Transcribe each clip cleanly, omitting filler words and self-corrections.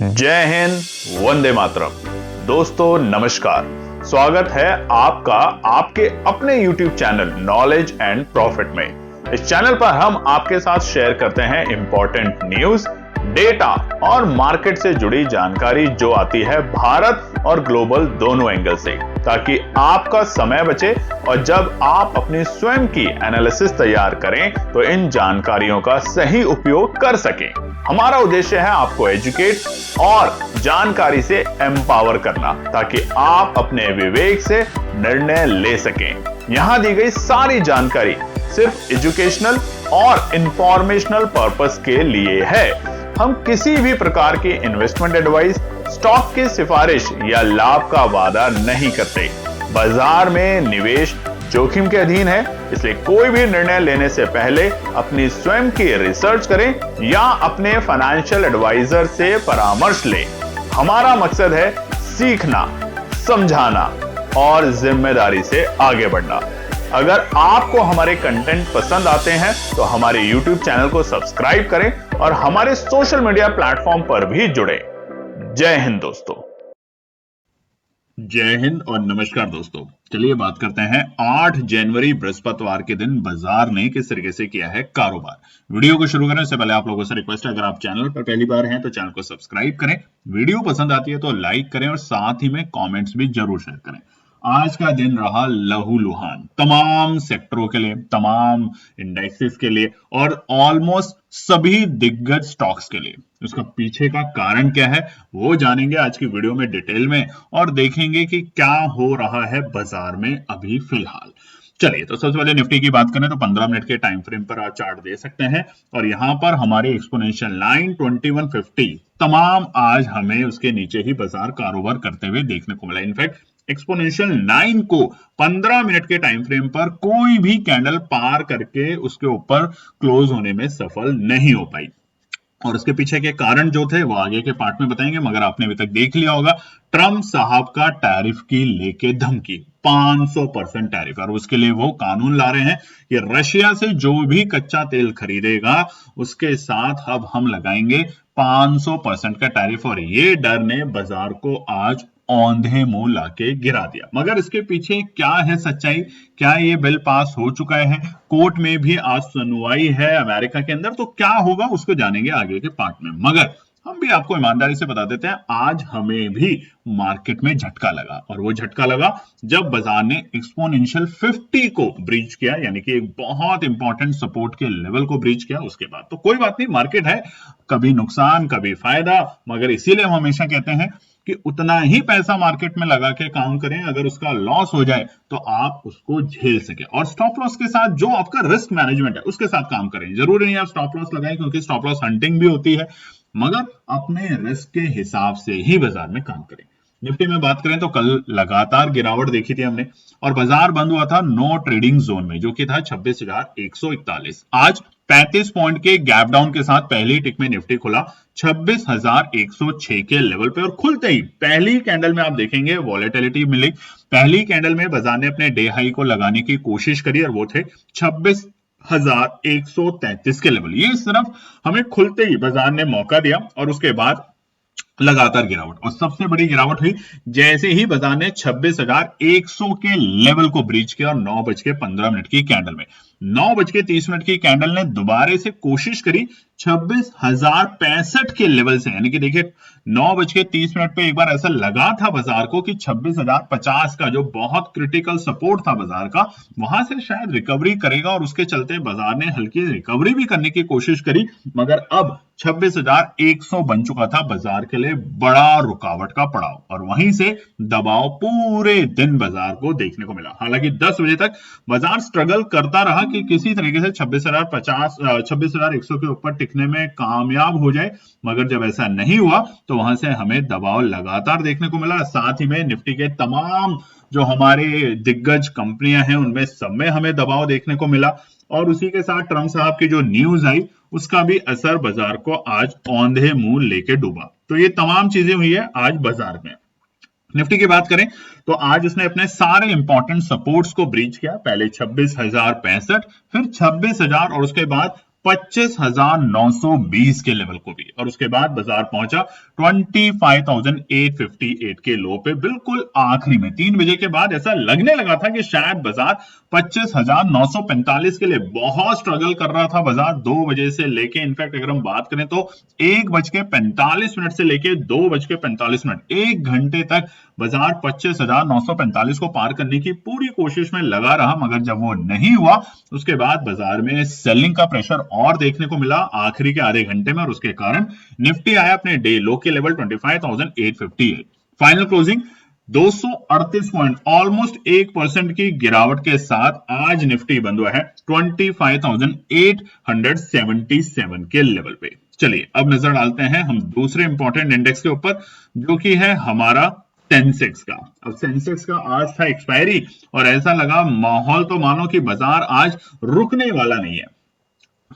जय हिंद, वंदे मातरम। दोस्तों नमस्कार, स्वागत है आपका आपके अपने YouTube channel knowledge and profit में। इस चैनल पर हम आपके साथ शेयर करते हैं इंपॉर्टेंट न्यूज, डेटा और मार्केट से जुड़ी जानकारी जो आती है भारत और ग्लोबल दोनों एंगल से, ताकि आपका समय बचे और जब आप अपनी स्वयं की एनालिसिस तैयार करें तो इन जानकारियों का सही उपयोग कर सकें। हमारा उद्देश्य है आपको एजुकेट और जानकारी से एम्पावर करना, ताकि आप अपने विवेक से निर्णय ले सकें। यहां दी गई सारी जानकारी सिर्फ एजुकेशनल और इंफॉर्मेशनल पर्पस के लिए है। हम किसी भी प्रकार की इन्वेस्टमेंट एडवाइस, स्टॉक की सिफारिश या लाभ का वादा नहीं करते। बाजार में निवेश जोखिम के अधीन है, इसलिए कोई भी निर्णय लेने से पहले अपनी स्वयं की रिसर्च करें या अपने फाइनेंशियल एडवाइजर से परामर्श लें। हमारा मकसद है सीखना, समझाना और जिम्मेदारी से आगे बढ़ना। अगर आपको हमारे कंटेंट पसंद आते हैं तो हमारे YouTube चैनल को सब्सक्राइब करें और हमारे सोशल मीडिया प्लेटफॉर्म पर भी जुड़ें। जय हिंद दोस्तों। जय हिंद और नमस्कार दोस्तों। चलिए बात करते हैं 8 जनवरी बृहस्पतिवार के दिन बाजार ने किस तरीके से किया है कारोबार। वीडियो को शुरू करने से पहले आप लोगों से रिक्वेस्ट है, अगर आप चैनल पर पहली बार हैं तो चैनल को सब्सक्राइब करें, वीडियो पसंद आती है तो लाइक करें और साथ ही में कमेंट्स भी जरूर शेयर करें। आज का दिन रहा लहूलुहान तमाम सेक्टरों के लिए, तमाम इंडेक्सेस के लिए और ऑलमोस्ट सभी दिग्गज स्टॉक्स के लिए। उसका पीछे का कारण क्या है वो जानेंगे आज की वीडियो में डिटेल में और देखेंगे कि क्या हो रहा है बाजार में अभी फिलहाल। चलिए तो सबसे पहले निफ्टी की बात करें तो 15 मिनट के टाइम फ्रेम पर आप चार्ट दे सकते हैं और यहां पर हमारे एक्सपोनेंशियल लाइन 2150 तमाम आज हमें उसके नीचे ही बाजार कारोबार करते हुए देखने को मिला। इनफैक्ट एक्सपोनेंशियल 9 को 15 मिनट के टाइम फ्रेम पर कोई भी कैंडल पार करके उसके ऊपर क्लोज होने में सफल नहीं हो पाई और उसके पीछे के कारण जो थे वो आगे के पार्ट में बताएंगे, मगर आपने अभी तक देख लिया होगा ट्रंप साहब का टैरिफ की लेके धमकी 500% टैरिफ, और उसके लिए वो कानून ला रहे हैं कि रशिया से जो भी कच्चा तेल खरीदेगा उसके साथ अब हम लगाएंगे 500% का टैरिफ। और ये डर ने बाजार को आज औंधे मुंह लाके गिरा दिया। मगर इसके पीछे क्या है सच्चाई? क्या ये बिल पास हो चुका है? कोर्ट में भी आज सुनवाई है अमेरिका के अंदर, तो क्या होगा उसको जानेंगे आगे के पार्ट में। मगर हम भी आपको ईमानदारी से बता देते हैं, आज हमें भी मार्केट में झटका लगा और वो झटका लगा जब बाजार ने एक्सपोनेंशियल 50 को ब्रीच किया, यानी कि एक बहुत इंपॉर्टेंट सपोर्ट के लेवल को ब्रीच किया। उसके बाद तो कोई बात नहीं, मार्केट है, कभी नुकसान कभी फायदा, मगर इसीलिए हम हमेशा कहते हैं कि उतना ही पैसा मार्केट में लगा के काम करें, अगर उसका लॉस हो जाए तो आप उसको झेल सके। और स्टॉप लॉस के साथ जो आपका रिस्क मैनेजमेंट है उसके साथ काम करें। जरूरी नहीं आप स्टॉप लॉस लगाएं, क्योंकि स्टॉप लॉस हंटिंग भी होती है, मगर अपने रिस्क के हिसाब से ही बाजार में काम करें। निफ्टी में बात करें तो कल लगातार गिरावट देखी थी हमने और बाजार बंद हुआ था नो ट्रेडिंग जोन में, जो कि था 26,141। आज 35 पॉइंट के गैप डाउन के साथ पहली टिक में निफ्टी खुला 26,106 के लेवल पे और खुलते ही पहली कैंडल में आप देखेंगे वॉलेटिलिटी मिली। पहली कैंडल में बाजार ने अपने डे हाई को लगाने की कोशिश करी और वो थे 26,133 के लेवल। ये सिर्फ हमें खुलते ही बाजार ने मौका दिया और उसके बाद लगातार गिरावट, और सबसे बड़ी गिरावट हुई जैसे ही बाजार ने 26,100 के लेवल को ब्रीच किया और 9:15 की कैंडल में 9:30 की कैंडल ने दोबारा से कोशिश करी 26,065 के लेवल से, यानी कि देखिए 9:30 पे एक बार ऐसा लगा था बाजार को कि 26,050 का जो बहुत क्रिटिकल सपोर्ट था बाजार का, वहां से शायद रिकवरी करेगा और उसके चलते बाजार ने हल्की रिकवरी भी करने की कोशिश करी, मगर अब 26,100 बन चुका था बाजार के लिए बड़ा रुकावट का पड़ाव और वहीं से दबाव पूरे दिन बाजार को देखने को मिला। हालांकि 10 बजे तक बाजार स्ट्रगल करता रहा कि किसी तरीके से 26,100 के ऊपर टिकने में कामयाब हो जाए, मगर जब ऐसा नहीं हुआ तो वहां से हमें दबाव लगातार देखने को मिला। साथ ही में निफ्टी के तमाम जो हमारे दिग्गज कंपनियां हैं उनमें सब में हमें दबाव देखने को मिला और उसी के साथ ट्रंप साहब की जो न्यूज आई उसका भी असर बाजार को आज औंधे मुंह लेके डूबा। तो ये तमाम चीजें हुई है आज बाजार में। निफ्टी की बात करें तो आज उसने अपने सारे इंपॉर्टेंट सपोर्ट्स को ब्रीच किया। पहले 26,065, फिर 26,000 और उसके बाद 25,920 के लेवल को भी, और उसके बाद बाजार पहुंचा 25,858 के लो पे बिल्कुल आखिरी में 3 बजे के बाद ऐसा लगने लगा था कि शायद बाजार 25,945 के लिए बहुत स्ट्रगल कर रहा था। बाजार 2 बजे से लेके, इनफैक्ट अगर हम बात करें तो 1:45 से लेके 2:45, 1 घंटे तक बाजार 25,945 को पार करने की पूरी कोशिश में लगा रहा, मगर जब वो नहीं हुआ उसके बाद बाजार में सेलिंग का प्रेशर और देखने को मिला आखिरी के आधे घंटे में, और उसके कारण निफ्टी आया अपने डे लो के level 25,858। Final closing 238 point, almost 1% की गिरावट के साथ आज निफ्टी बंद हुआ है 25,877 के लेवल पे। चलिए अब नजर डालते हैं हम दूसरे इंपॉर्टेंट इंडेक्स के ऊपर, जो कि है हमारा सेंसेक्स का। अब सेंसेक्स का आज था एक्सपायरी और ऐसा लगा माहौल तो मानो कि बाजार आज रुकने वाला नहीं है।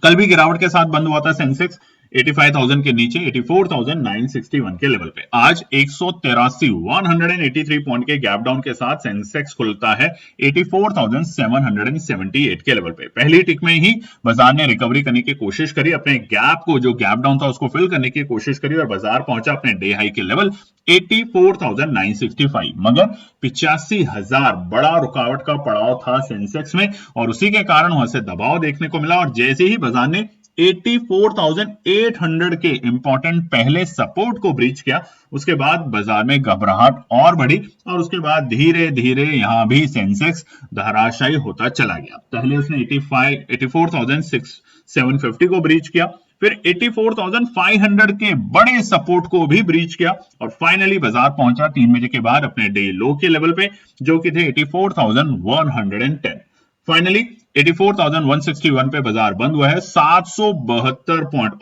कल भी गिरावट के साथ बंद हुआ था सेंसेक्स 85,000 के नीचे 84,961 के लेवल पे। आज 183 पॉइंट के गैप डाउन के साथ सेंसेक्स खुलता है 84,778 के लेवल पे। पहली टिक में ही बाजार ने रिकवरी करने की कोशिश करी, अपने गैप को, जो गैप डाउन था उसको फिल करने की कोशिश करी और बाजार पहुंचा अपने डे हाई के लेवल 84,965, मगर 85,000 बड़ा रुकावट का पड़ाव था सेंसेक्स में और उसी के कारण वहां से दबाव देखने को मिला। और जैसे ही बाजार ने 84,800 के इंपॉर्टेंट पहले सपोर्ट को ब्रीच किया, उसके बाद बाजार में घबराहट और बढ़ी और उसके बाद धीरे धीरे यहां भी सेंसेक्स धराशायी होता चला गया। पहले उसने 84,750 को ब्रीच किया, फिर 84,500 के बड़े सपोर्ट को भी ब्रीच किया और फाइनली बाजार पहुंचा 3 बजे के बाद अपने डे लो के लेवल पे, जो कि थे 84,110। फाइनली 84,161 पे बाजार बंद हुआ है। 772 पॉइंट,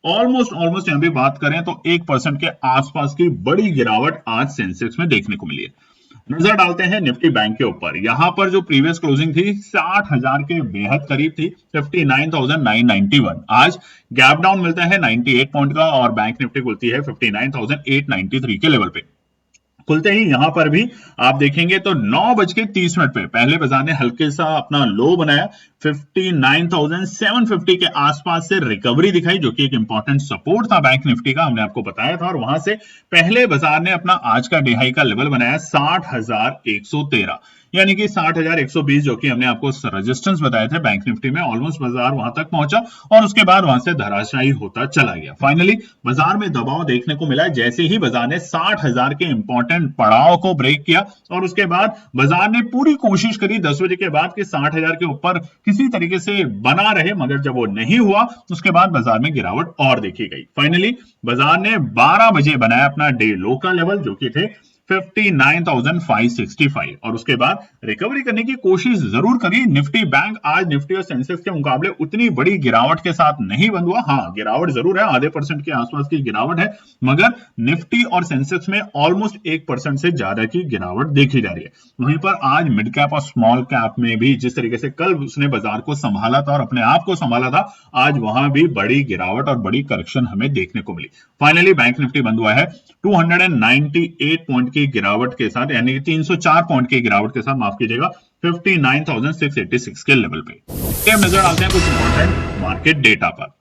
ऑलमोस्ट यहां भी बात करें तो 1% के आसपास की बड़ी गिरावट आज सेंसेक्स में देखने को मिली है। नजर डालते हैं निफ्टी बैंक के ऊपर। यहां पर जो प्रीवियस क्लोजिंग थी 60,000 के बेहद करीब थी, 59,991। आज गैप डाउन मिलता है 98 पॉइंट का और बैंक निफ्टी खुलती है 59,893 के लेवल पे। खुलते ही यहां पर भी आप देखेंगे तो 9:30 पे पहले बाजार ने हल्के सा अपना लो बनाया, 59,750 के आसपास से रिकवरी दिखाई, जो कि एक इंपॉर्टेंट सपोर्ट था बैंक निफ्टी का, हमने आपको बताया था। और वहां से पहले बाजार ने अपना आज का डे हाई का लेवल बनाया 60,113, यानी कि 60,120, जो कि हमने आपको रेजिस्टेंस बताए थे बैंक निफ्टी में। ऑलमोस्ट बाजार वहां तक पहुंचा और उसके बाद वहां से धराशायी होता चला गया। फाइनली बाजार में दबाव देखने को मिला जैसे ही बाजार ने 60,000 के इंपॉर्टेंट पड़ाव को ब्रेक किया और उसके बाद बाजार ने पूरी कोशिश करी 10 बजे के बाद कि 60,000 के ऊपर किसी तरीके से बना रहे, मगर जब वो नहीं हुआ उसके बाद बाजार में गिरावट और देखी गई। फाइनली बाजार ने 12 बजे बनाया अपना डे लो का लेवल, जो कि थे 59,565 और उसके बाद रिकवरी करने की कोशिश जरूर करी। निफ्टी बैंक आज निफ्टी और सेंसेक्स के मुकाबले उतनी बड़ी गिरावट के साथ नहीं बंद हुआ। हाँ, गिरावट जरूर है, आधे % के आसपास की गिरावट है, मगर निफ्टी और सेंसेक्स में ऑलमोस्ट 1% से ज्यादा की गिरावट देखी जा रही है। वहीं पर आज मिड कैप और स्मॉल कैप में भी जिस तरीके से कल उसने बाजार को संभाला था और अपने आप को संभाला था, आज वहां भी बड़ी गिरावट और बड़ी करेक्शन हमें देखने को मिली। फाइनली बैंक निफ्टी बंद हुआ है 298 पॉइंट की गिरावट के साथ, यानी कि 304 पॉइंट की गिरावट के साथ, माफ कीजिएगा, 59,686 के लेवल पे। हम नजर आते हैं कुछ इंपॉर्टेंट मार्केट डेटा पर।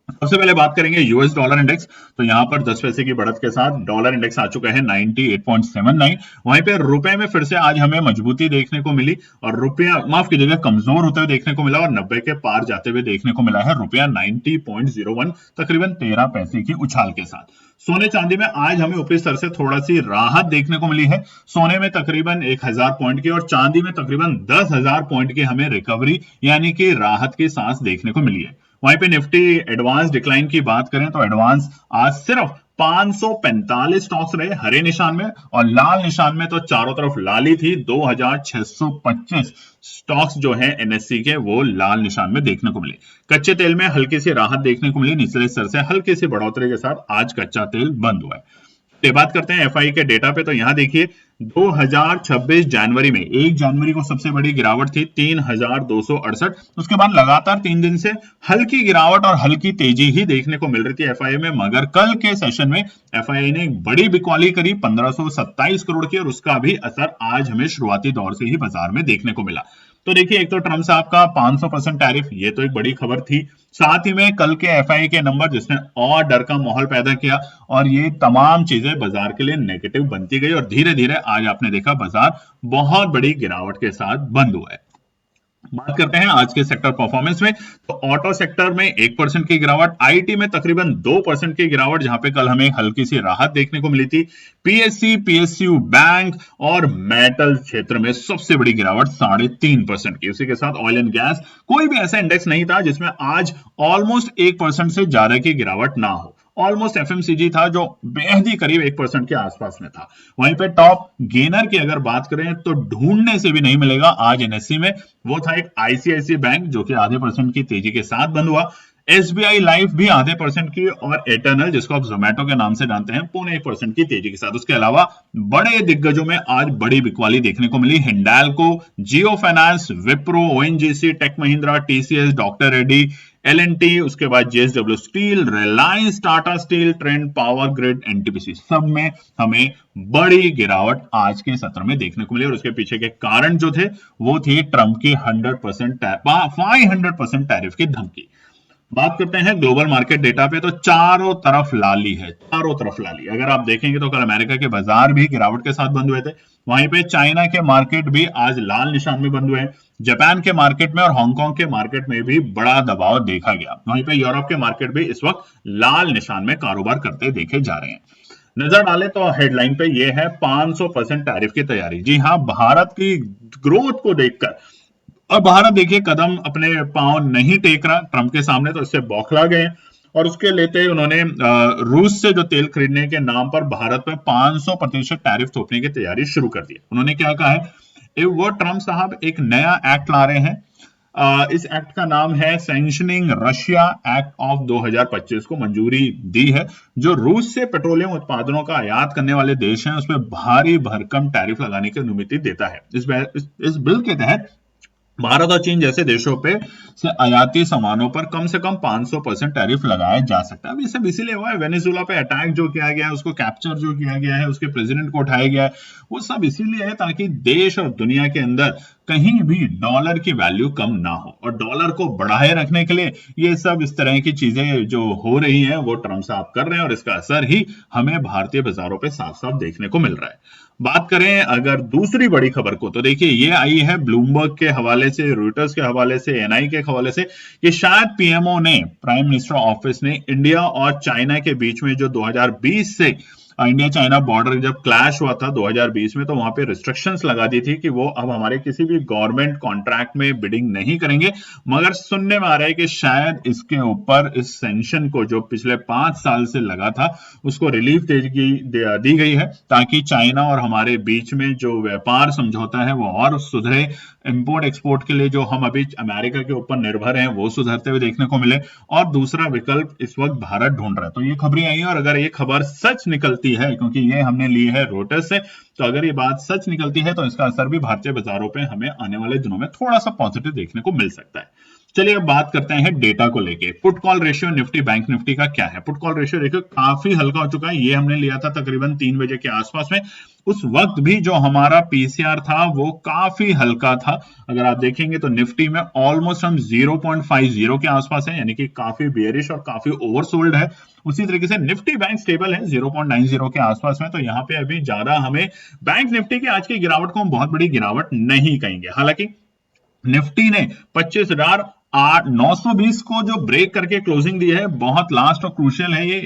सबसे पहले बात करेंगे यूएस डॉलर इंडेक्स। तो यहां पर 10 पैसे की बढ़त के साथ डॉलर इंडेक्स आ चुका है 98.79। वहीं पे रुपए में फिर से आज हमें मजबूती देखने को मिली और रुपया, माफ कीजिएगा, कमजोर होते हुए देखने को मिला और 90 के पार जाते हुए देखने को मिला है रुपया 90.01, तकरीबन 13 पैसे की उछाल के साथ। सोने चांदी में आज हमें ऊपरी स्तर से थोड़ा सी राहत देखने को मिली है। सोने में तकरीबन 1000 पॉइंट की और चांदी में तकरीबन 10,000 पॉइंट की हमें रिकवरी यानी कि राहत की सांस देखने को मिली है। वहीं पे निफ्टी एडवांस डिक्लाइन की बात करें तो एडवांस आज सिर्फ 545 स्टॉक्स रहे हरे निशान में और लाल निशान में, तो चारों तरफ लाली थी। 2625 स्टॉक्स जो है एनएससी के वो लाल निशान में देखने को मिले। कच्चे तेल में हल्की सी राहत देखने को मिली, निचले स्तर से हल्की सी बढ़ोतरी के साथ आज कच्चा तेल बंद हुआ है। बात करते हैं एफआई के डेटा पे, तो यहां देखिए 2026 जनवरी में 1 जनवरी को सबसे बड़ी गिरावट थी 3,268। उसके बाद लगातार 3 दिन से हल्की गिरावट और हल्की तेजी ही देखने को मिल रही थी एफआई में, मगर कल के सेशन में एफआई ने एक बड़ी बिकवाली करी 1527 करोड़ की और उसका भी असर आज हमें शुरुआती दौर से ही बाजार में देखने को मिला। तो देखिए, एक तो ट्रम्प साहब का 500% टैरिफ, ये तो एक बड़ी खबर थी। साथ ही में कल के एफआई के नंबर जिसने और डर का माहौल पैदा किया, और ये तमाम चीजें बाजार के लिए नेगेटिव बनती गई और धीरे धीरे आज आपने देखा बाजार बहुत बड़ी गिरावट के साथ बंद हुआ है। बात करते हैं आज के सेक्टर परफॉर्मेंस में, तो ऑटो सेक्टर में 1% की गिरावट, आईटी में तकरीबन 2% की गिरावट, जहां पे कल हमें हल्की सी राहत देखने को मिली थी। पीएससी, पीएसयू, बैंक और मेटल क्षेत्र में सबसे बड़ी गिरावट 3.5% की। उसी के साथ ऑयल एंड गैस, कोई भी ऐसा इंडेक्स नहीं था जिसमें आज ऑलमोस्ट 1% से ज्यादा की गिरावट ना हो। ऑलमोस्ट एफएमसीजी था जो बेहद ही करीब 1% के आसपास में था। वहीं पे टॉप गेनर की अगर बात करें तो ढूंढने से भी नहीं मिलेगा आज एनएससी में, वो था एक आईसीआईसी बैंक जो कि आधे % की तेजी के साथ बंद हुआ। एसबीआई लाइफ भी आधे % की, और एटर्नल जिसको आप जोमेटो के नाम से जानते हैं 0.25% की तेजी के साथ। उसके अलावा बड़े दिग्गजों में आज बड़ी बिकवाली देखने को मिली। Hindalco, Jio finance, Wipro, ONGC, Tech Mahindra, TCS, doctor Reddy, L and T, उसके बाद JSW steel, Reliance, Tata steel, Trent power grid, NTPC, सब में हमें बड़ी गिरावट आज के सत्र में देखने को मिली। और उसके पीछे के कारण जो थे वो थी ट्रंप की 500% टैरिफ की धमकी। बात करते हैं ग्लोबल मार्केट डेटा पे, तो चारों तरफ लाली है, चारों तरफ लाली। अगर आप देखेंगे तो कल अमेरिका के बाजार भी गिरावट के साथ बंद हुए थे। वहीं पे चाइना के मार्केट भी आज लाल निशान में बंद हुए हैं। जापान के मार्केट में और हांगकांग के मार्केट में भी बड़ा दबाव देखा गया। वहीं पे यूरोप के मार्केट भी इस वक्त लाल निशान में कारोबार करते देखे जा रहे हैं। नजर डालें तो हेडलाइन पे ये है 500% टैरिफ की तैयारी। जी हाँ, भारत की ग्रोथ को देखकर, और भारत देखिए कदम अपने पांव नहीं टेक रहा ट्रंप के सामने, तो इससे बौखला गए और उसके लेते उन्होंने रूस से जो तेल खरीदने के नाम पर भारत पर 500% टैरिफ थोपने की तैयारी शुरू कर दी। उन्होंने क्या कहा है, वो ट्रंप साहब एक नया एक्ट ला रहे हैं। इस एक्ट का नाम है सैंक्शनिंग रशिया एक्ट ऑफ 2025 को मंजूरी दी है, जो रूस से पेट्रोलियम उत्पादनों का आयात करने वाले देश हैं उस पर भारी भरकम टैरिफ लगाने की अनुमति देता है। इस बिल के तहत भारत और चीन जैसे देशों पे से आयाती सामानों पर कम से कम 500% टैरिफ लगाया जा सकता है। अब ये सब इसीलिए हुआ है, वेनेजुएला पे अटैक जो किया गया है, उसको कैप्चर जो किया गया है, उसके प्रेसिडेंट को उठाया गया है, वो सब इसीलिए है ताकि देश और दुनिया के अंदर कहीं भी डॉलर की वैल्यू कम ना हो। और डॉलर को बढ़ाए रखने के लिए ये सब इस तरह की चीजें जो हो रही हैं वो ट्रंप साहब कर रहे हैं, और इसका असर ही हमें भारतीय बाजारों पे साफ साफ देखने को मिल रहा है। बात करें अगर दूसरी बड़ी खबर को, तो देखिए ये आई है ब्लूमबर्ग के हवाले से, रॉयटर्स के हवाले से, एनआई के हवाले से, कि शायद पीएमओ ने, प्राइम मिनिस्टर ऑफिस ने, इंडिया और चाइना के बीच में जो 2020 से इंडिया चाइना बॉर्डर जब क्लैश हुआ था 2020 में, तो वहां पे रिस्ट्रिक्शंस लगा दी थी कि वो अब हमारे किसी भी गवर्नमेंट कॉन्ट्रैक्ट में बिडिंग नहीं करेंगे। मगर सुनने में आ रहा है कि शायद इसके ऊपर इस सेंक्शन को जो पिछले 5 साल से लगा था उसको रिलीफ दी गई है, ताकि चाइना और हमारे बीच में जो व्यापार समझौता है वो और सुधरे। इंपोर्ट एक्सपोर्ट के लिए जो हम अभी अमेरिका के ऊपर निर्भर हैं वो सुधरते हुए देखने को मिले, और दूसरा विकल्प इस वक्त भारत ढूंढ रहा है। तो ये खबरें आई हैं, और अगर ये खबर सच निकलती है, क्योंकि ये हमने ली है रॉयटर्स से, तो अगर ये बात सच निकलती है तो इसका असर भी भारतीय बाजारों पे हमें आने वाले दिनों में थोड़ा सा पॉजिटिव देखने को मिल सकता है। चलिए अब बात करते हैं डेटा को लेके। Put call ratio Nifty bank Nifty का क्या है। पुट कॉल रेशियो देखो काफी हल्का हो चुका है, ये हमने लिया था तकरीबन 3 बजे के आसपास में। उस वक्त भी जो हमारा पीसीआर था वो काफी हल्का था। अगर आप देखेंगे तो निफ्टी में ऑलमोस्ट हम 0.50 के आसपास है, यानी कि काफी बेयरिश और काफी ओवरसोल्ड है। उसी तरीके से निफ्टी बैंक स्टेबल है 0.90 के आसपास में। तो यहाँ पे अभी ज्यादा हमें बैंक निफ्टी की आज की गिरावट को हम बहुत बड़ी गिरावट नहीं कहेंगे। हालांकि निफ्टी ने 25,920 को जो ब्रेक करके क्लोजिंग दी है, बहुत लास्ट और क्रूशियल है ये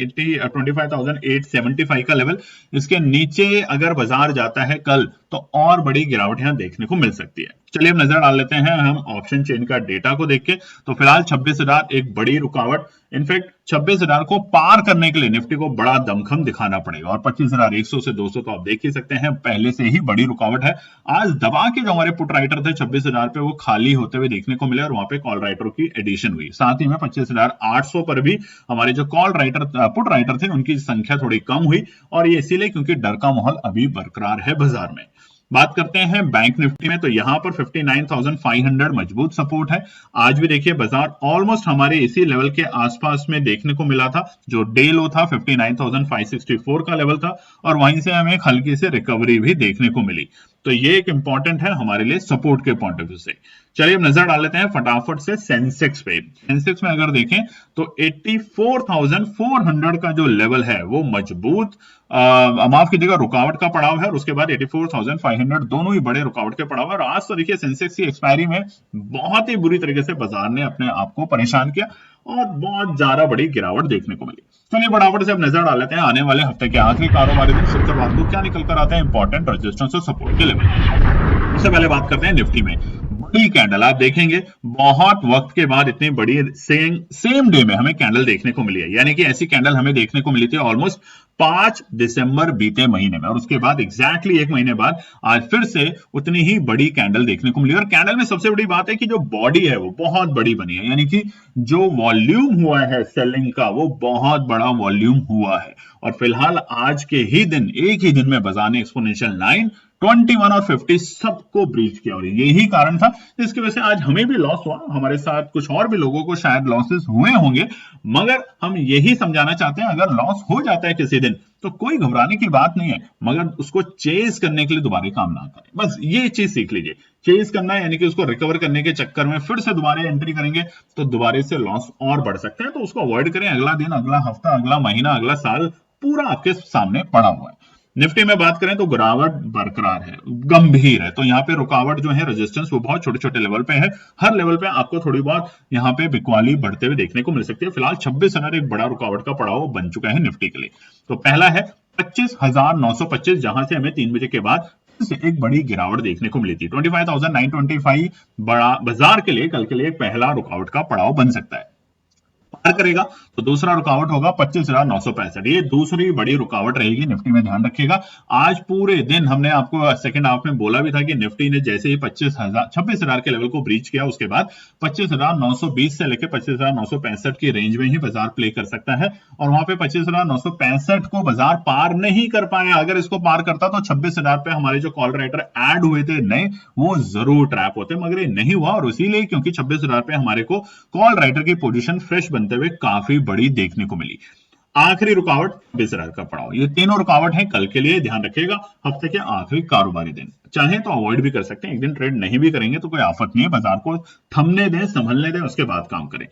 25,875 का लेवल। इसके नीचे अगर बाजार जाता है कल तो और बड़ी गिरावट यहां देखने को मिल सकती है। चलिए अब नजर डाल लेते हैं हम ऑप्शन चेन का डेटा को देख के। तो फिलहाल 26,000 एक बड़ी रुकावट, इनफैक्ट 26,000 को पार करने के लिए निफ्टी को बड़ा दमखम दिखाना पड़ेगा, और 25,100 से 200 तो आप देख ही सकते हैं पहले से ही बड़ी रुकावट है। आज दबा के जो हमारे पुट राइटर थे 26,000 पे वो खाली होते हुए देखने को मिले, और वहां पे कॉल राइटरों की एडिशन हुई। साथ ही में 25,800 पर भी हमारे जो कॉल राइटर पुट राइटर थे उनकी संख्या थोड़ी कम हुई, और ये इसीलिए क्योंकि डर का माहौल अभी बरकरार है बाजार में। बात करते हैं बैंक निफ्टी में, तो यहां पर 59,500 मजबूत सपोर्ट है। आज भी देखिए बाजार ऑलमोस्ट हमारे इसी लेवल के आसपास में देखने को मिला था। जो डे लो था 59,564 का लेवल था, और वहीं से हमें एक हल्की से रिकवरी भी देखने को मिली। तो ये एक इंपॉर्टेंट है हमारे लिए सपोर्ट के पॉइंट ऑफ व्यू से। चलिए अब नजर डाल लेते हैं फटाफट से सेंसेक्स पे। सेंसेक्स में अगर देखें तो 84,400 का जो लेवल है वो मजबूत माफ कीजिएगा रुकावट का पड़ाव है, और उसके बाद 84,500 दोनों ही बड़े रुकावट के पड़ाव है। और आज तो देखिए सेंसेक्स की एक्सपायरी में बहुत ही बुरी तरीके से बाजार ने अपने आप को परेशान किया और बहुत ज्यादा बड़ी गिरावट देखने को मिली। चलिए फटाफट से अब नजर डाल लेते हैं आने वाले हफ्ते के आखिरी कारोबारी दिन शुक्रवार को क्या निकल कर आते हैं इंपॉर्टेंट रेजिस्टेंस और सपोर्ट के लेवल। सबसे पहले बात करते हैं निफ्टी में। बड़ी कैंडल आप देखेंगे बहुत वक्त के बाद इतनी बड़ी सेम डे में हमें कैंडल देखने को मिली है, यानी कि ऐसी कैंडल हमें देखने को मिली थी ऑलमोस्ट 5 दिसंबर बीते महीने में, और उसके बाद एग्जैक्टली एक महीने बाद आज फिर से उतनी ही बड़ी कैंडल देखने को मिली। और कैंडल में सबसे बड़ी बात है कि जो बॉडी है वो बहुत बड़ी बनी है, यानी कि जो वॉल्यूम हुआ है सेलिंग का वो बहुत बड़ा वॉल्यूम हुआ है। और फिलहाल आज के ही दिन एक ही दिन में बाजार ने एक्सपोनेंशियल 9, 21 और 50 सबको ब्रीच किया, और यही कारण था जिसकी वजह से आज हमें भी लॉस हुआ। हमारे साथ कुछ और भी लोगों को शायद लॉसेस हुए होंगे, मगर हम यही समझाना चाहते हैं अगर लॉस हो जाता है किसी दिन तो कोई घबराने की बात नहीं है, मगर उसको चेज करने के लिए दोबारा काम ना करें। बस ये चीज सीख लीजिए, चेज करना है यानी कि उसको रिकवर करने के चक्कर में फिर से दोबारा एंट्री करेंगे तो दोबारा से लॉस और बढ़ सकता है, तो उसको अवॉइड करें। अगला दिन, अगला हफ्ता, अगला महीना, अगला साल पूरा आपके सामने पड़ा हुआ है। निफ्टी में बात करें तो गिरावट बरकरार है, गंभीर है, तो यहाँ पे रुकावट जो है रेजिस्टेंस वो बहुत छोटे छोटे लेवल पे है। हर लेवल पे आपको थोड़ी बहुत यहाँ पे बिकवाली बढ़ते हुए देखने को मिल सकती है। फिलहाल 26,000 एक बड़ा रुकावट का पड़ाव बन चुका है निफ्टी के लिए। तो पहला है 25,925, जहां से हमें 3 बजे के बाद से एक बड़ी गिरावट देखने को मिली थी। 25,925 बड़ा बाजार के लिए कल के लिए पहला रुकावट का पड़ाव बन सकता है। पार करेगा तो दूसरा रुकावट होगा 25,965, ये दूसरी बड़ी रुकावट रहेगी निफ्टी में, ध्यान रखिएगा। आज पूरे दिन हमने आपको सेकंड हाफ में बोला भी था कि निफ्टी ने जैसे ही 26,000 के लेवल को ब्रीच किया उसके बाद 25,920 से लेकर 25,965 की रेंज में ही बाजार प्ले कर सकता है, और वहां पे 25,965 को बाजार पार नहीं कर पाया। अगर इसको पार करता तो 26,000 पे हमारे जो कॉल राइटर ऐड हुए थे नए वो जरूर ट्रैप होते, मगर ये नहीं हुआ, और इसीलिए क्योंकि 26,000 पे हमारे को कॉल राइटर की पोजीशन फ्रेश बनते हुए काफी बड़ी देखने को मिली। आखिरी रुकावट 26,000 का पड़ाव, ये तीनों रुकावट है कल के लिए, ध्यान रखिएगा। हफ्ते के आखिरी कारोबारी दिन चाहे तो अवॉइड भी कर सकते हैं, एक दिन ट्रेड नहीं भी करेंगे तो कोई आफत नहीं है, बाजार को थमने दें, संभलने दें, उसके बाद काम करें।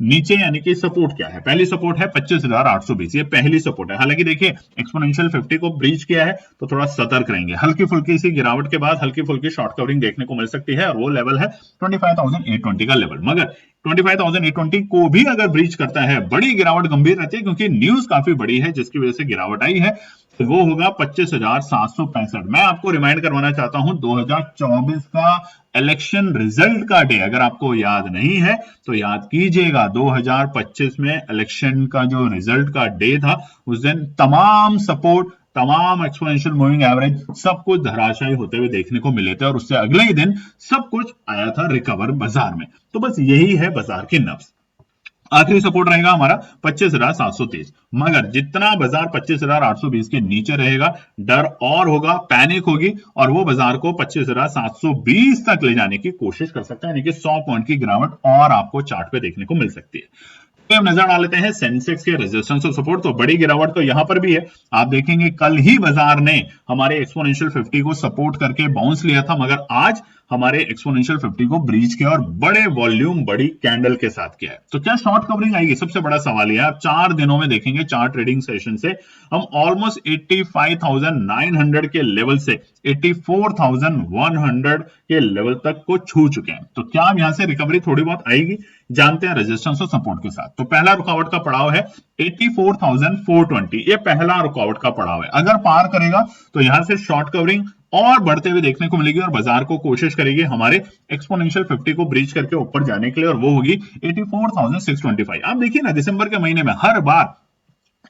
नीचे यानी कि सपोर्ट क्या है, पहली सपोर्ट है 25,820, ये पहली सपोर्ट है। हालांकि देखिए एक्सपोनेंशियल 50 को ब्रीच किया है तो थोड़ा सतर्क रहेंगे, हल्की फुल्की सी गिरावट के बाद हल्की फुल्की शॉर्ट कवरिंग देखने को मिल सकती है, और वो लेवल है 25,820 का लेवल। मगर 25,820 को भी अगर ब्रीच करता है बड़ी गिरावट गंभीर रहती है, क्योंकि न्यूज काफी बड़ी है जिसकी वजह से गिरावट आई है, तो वो होगा 25,765। मैं आपको रिमाइंड करवाना चाहता हूं 2024 का इलेक्शन रिजल्ट का डे, अगर आपको याद नहीं है तो याद कीजिएगा। 2025 में इलेक्शन का जो रिजल्ट का डे था उस दिन तमाम सपोर्ट, तमाम एक्सपोनेंशियल मूविंग एवरेज सब कुछ धराशायी होते हुए देखने को मिले थे, और उससे अगले ही दिन सब कुछ आया था रिकवर बाजार में। तो बस यही है बाजार की नब्ज। आखिरी सपोर्ट रहेगा हमारा 25,723, मगर जितना बाजार 25,820 के नीचे रहेगा डर और होगा, पैनिक होगी, और वो बाजार को 25,720 तक ले जाने की कोशिश कर सकता है, यानी कि 100 पॉइंट की गिरावट और आपको चार्ट पे देखने को मिल सकती है। तो हम नजर डाल लेते हैं सेंसेक्स के रेजिस्टेंस और सपोर्ट। तो बड़ी गिरावट तो यहां पर भी है, आप देखेंगे कल ही बाजार ने हमारे एक्सपोनेंशियल 50 को सपोर्ट करके बाउंस लिया था, मगर आज हमारे एक्सपोनेंशियल 50 को ब्रीच किया और बड़े वॉल्यूम बड़ी कैंडल के साथ किया है। तो क्या शॉर्ट कवरिंग आएगी, सबसे बड़ा सवाल यह है। आप 4 दिनों में देखेंगे 4 ट्रेडिंग सेशन से हम ऑलमोस्ट 85,900 के लेवल से 84,100 के लेवल तक को छू चुके हैं। तो क्या यहां से रिकवरी थोड़ी बहुत आएगी, जानते हैं रेजिस्टेंस और सपोर्ट के साथ। तो पहला रुकावट का पड़ाव है 84,420, ये पहला रुकावट का पड़ाव है। अगर पार करेगा तो यहां से शॉर्ट कवरिंग और बढ़ते हुए देखने को मिलेगी, और बाजार को कोशिश करेगी हमारे एक्सपोनेंशियल 50 को ब्रीच करके ऊपर जाने के लिए, और वो होगी 84,625। आप देखिए ना दिसंबर के महीने में हर बार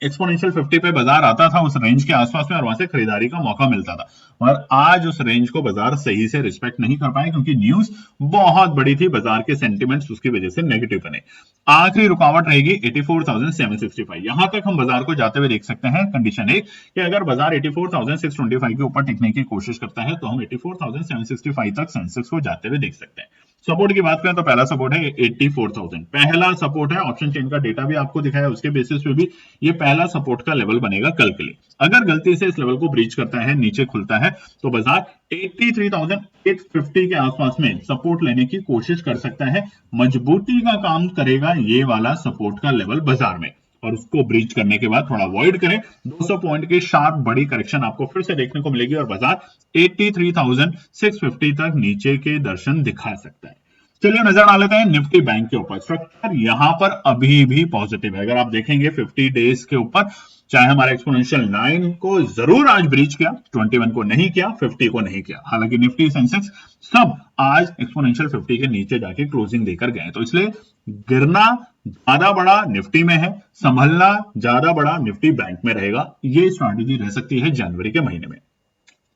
एक्सपोनेंशियल 50 पे बाजार आता था उस रेंज के आसपास में, और वहां से खरीदारी का मौका मिलता था, और आज उस रेंज को बाजार सही से रिस्पेक्ट नहीं कर पाए क्योंकि न्यूज बहुत बड़ी थी, बाजार के सेंटिमेंट्स उसकी वजह से नेगेटिव बने। आखिरी रुकावट रहेगी 84,765, यहां तक हम बाजार को जाते हुए देख सकते हैं। कंडीशन एक कि अगर बाजार 84,625 के ऊपर टिकने की कोशिश करता है तो हम 84,765 तक सेंसेक्स को जाते हुए देख सकते हैं। सपोर्ट की बात करें तो पहला सपोर्ट है 84,000, पहला सपोर्ट है। ऑप्शन चेन का डेटा भी आपको दिखाया, उसके बेसिस पे भी ये पहला सपोर्ट का लेवल बनेगा कल के लिए। अगर गलती से इस लेवल को ब्रीच करता है, नीचे खुलता है, तो बाजार 83,850 के आसपास में सपोर्ट लेने की कोशिश कर सकता है। मजबूती का काम करेगा ये वाला सपोर्ट का लेवल बाजार में, और उसको ब्रीच करने के बाद थोड़ा अवॉइड करें। 200 पॉइंट की शार्प बड़ी करेक्शन आपको फिर से देखने को मिलेगी और बाजार 83,650 तक नीचे के दर्शन दिखा सकता है। चलिए नजर डाल लेते हैं निफ्टी बैंक के ऊपर। स्ट्रक्चर यहां पर अभी भी पॉजिटिव है। अगर आप देखेंगे 50 डेज के ऊपर, चाहे हमारा एक्सपोनेंशियल 9 को जरूर आज ब्रीच किया, 21 को नहीं किया, 50 को नहीं किया। हालांकि निफ्टी सेंसेक्स सब आज एक्सपोनेंशियल 50 के नीचे जाके क्लोजिंग देकर गए, तो इसलिए गिरना ज्यादा बड़ा निफ्टी में है, संभलना ज्यादा बड़ा निफ्टी बैंक में रहेगा। ये स्ट्रैटेजी रह सकती है जनवरी के महीने में।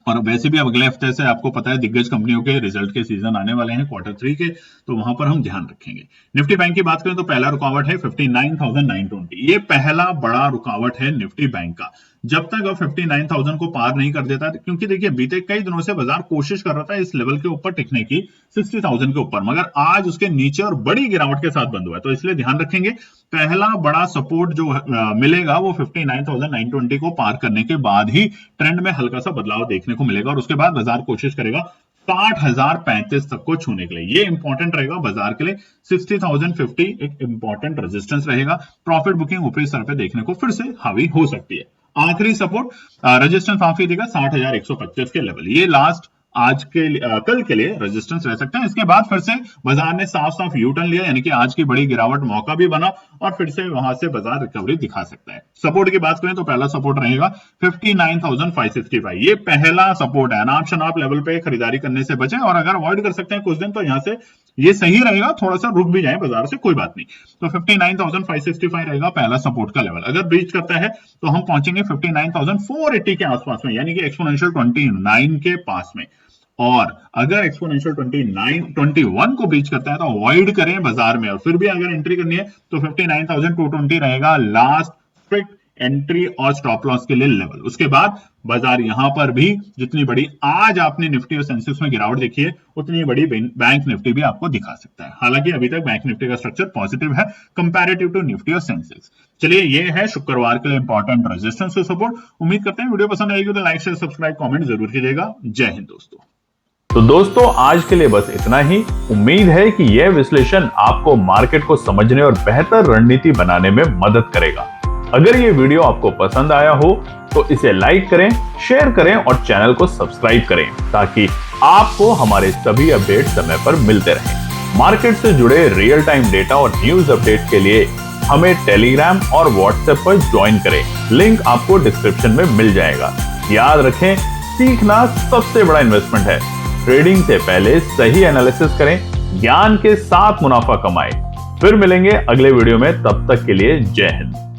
और वैसे भी अब अगले हफ्ते से आपको पता है दिग्गज कंपनियों के रिजल्ट के सीजन आने वाले हैं, Q3 के, तो वहां पर हम ध्यान रखेंगे। निफ्टी बैंक की बात करें तो पहला रुकावट है 59,920, ये पहला बड़ा रुकावट है निफ्टी बैंक का। जब तक अब 59,000 को पार नहीं कर देता, क्योंकि देखिए बीते कई दिनों से बाजार कोशिश कर रहा था इस लेवल के ऊपर टिकने की, 60,000 के ऊपर, मगर आज उसके नीचे और बड़ी गिरावट के साथ बंद हुआ है, तो इसलिए ध्यान रखेंगे। पहला बड़ा सपोर्ट जो मिलेगा वो 59,920 को पार करने के बाद ही ट्रेंड में हल्का सा बदलाव देखने को मिलेगा, और उसके बाद बाजार कोशिश करेगा 60,035 तक को छूने के लिए। ये इंपॉर्टेंट रहेगा बाजार के लिए। 60,050 एक इंपॉर्टेंट रेजिस्टेंस रहेगा। प्रॉफिट बुकिंग ऊपरी स्तर पे देखने को फिर से हावी हो सकती है। आखिरी सपोर्ट रेजिस्टेंस माफी देगा 60,125 के लेवल, ये लास्ट आज के कल के लिए रेजिस्टेंस रह सकता है। इसके बाद फिर से बाजार ने साफ साफ यू टर्न लिया, यानी कि आज की बड़ी गिरावट मौका भी बना और फिर से वहां से बाजार रिकवरी दिखा सकता है। सपोर्ट की बात करें तो पहला सपोर्ट रहेगा 59,565, ये पहला सपोर्ट है। अनाप शनाप लेवल पे खरीदारी करने से बचें, और अगर अवॉइड कर सकते हैं कुछ दिन तो यहां से ये सही रहेगा, थोड़ा सा रुक भी जाए बाजार से कोई बात नहीं। तो 59,565 रहेगा पहला सपोर्ट का लेवल। अगर ब्रीच करता है तो हम पहुंचेंगे 59,480 के आसपास में, यानी कि एक्सपोनेंशियल 29 के पास में। और अगर एक्सपोनेंशियल 21 को ब्रीच करता है तो अवॉइड करें बाजार में, और फिर भी अगर एंट्री करनी है तो 59,220 रहेगा लास्ट स्ट्रिक्ट एंट्री और स्टॉप लॉस के लिए लेवल। उसके बाद बाजार यहां पर भी जितनी बड़ी आज आपने निफ्टी और सेंसेक्स में गिरावट देखी है, उतनी बड़ी बैंक निफ्टी भी आपको दिखा सकता है। हालांकि अभी तक बैंक निफ्टी का स्ट्रक्चर पॉजिटिव है कंपैरेटिव टू निफ्टी और सेंसेक्स। चलिए ये है शुक्रवार के लिए इंपॉर्टेंट रेजिस्टेंस और सपोर्ट। उम्मीद करते हैं वीडियो पसंद आएगी तो लाइक शेयर सब्सक्राइब कमेंट जरूर कीजिएगा। जय हिंद दोस्तों। तो दोस्तों आज के लिए बस इतना ही। उम्मीद है कि यह विश्लेषण आपको मार्केट को समझने और बेहतर रणनीति बनाने में मदद करेगा। अगर ये वीडियो आपको पसंद आया हो तो इसे लाइक करें, शेयर करें और चैनल को सब्सक्राइब करें, ताकि आपको हमारे सभी अपडेट समय पर मिलते रहें। मार्केट से जुड़े रियल टाइम डेटा और न्यूज अपडेट के लिए हमें टेलीग्राम और व्हाट्सएप पर ज्वाइन करें, लिंक आपको डिस्क्रिप्शन में मिल जाएगा। याद रखें, सीखना सबसे बड़ा इन्वेस्टमेंट है। ट्रेडिंग से पहले सही एनालिसिस करें, ज्ञान के साथ मुनाफा कमाएं। फिर मिलेंगे अगले वीडियो में, तब तक के लिए जय हिंद।